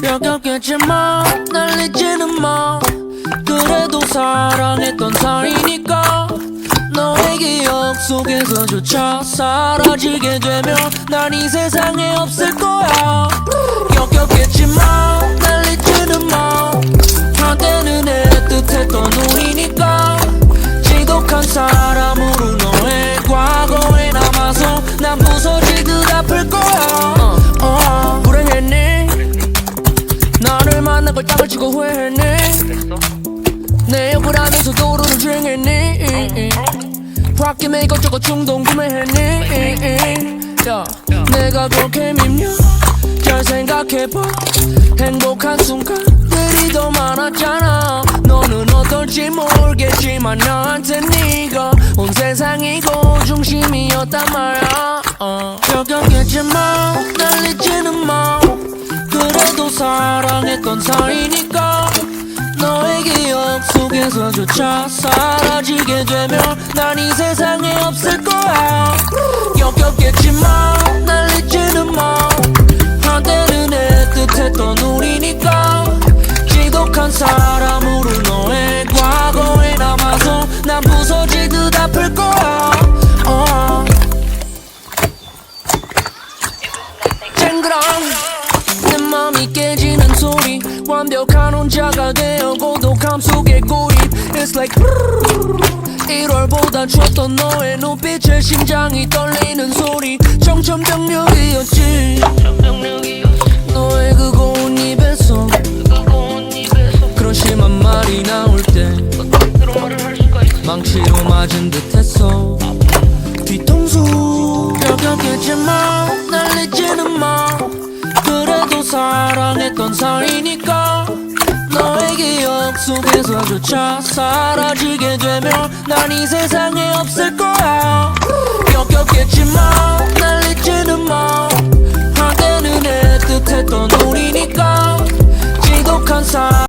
역겹겠지만 날 잊지는 마. 그래도 사랑했던 사이니까 너의 기억 속에서조차 사라지게 되면 난 이 세상에 없을 거야. 역겹겠지만 날 잊지는 마. 한때는 애틋했던 우리니까 지독한 사람으로 너의 과거에 남아서 난 부서지듯 아플 거야. 불행했니? 나를 만난 걸 땅을 치고 후회했니? 내 옆을 하면서 도로를 주행했니? 홧김에 이것저것 충동 구매했니? 내가 그렇게 밉냐? 잘 생각해봐. 행복한 순간들이 더 많았잖아. 너는 어떨지 모르겠지만 나한테 네가 온 세상이고 중심이었단 말야. 역겹겠지만 날 잊지는 마. 그래도 사랑했던 사이니까 너의 기억 속에서조차 사라지게 되면 난 이 세상에 없을 거야. 역겹겠지만 날 잊지는 마. 한때는 애틋했던 우리니까 지독한 사람으로 너의 과거에 남아서 난 부서지듯 아플 거야. 쨍그랑 내 맘이 깨지는 소리. 완벽한 혼자가 되어 고독함 속에 고립. It's like 1월보다 추웠던 너의 눈빛에 심장이 떨리는 소리. 정천벽력이었지. 너의 그 고운 입에서 그런 심한 말이 나올 때 망치로 맞은 듯했어. 뒤통수. 역겹겠지만 날 잊지는 마. 그래도 사랑했던 사이니까 너의 기억 속에서조차 사라지게 되면 난 이 세상에 없을 거야.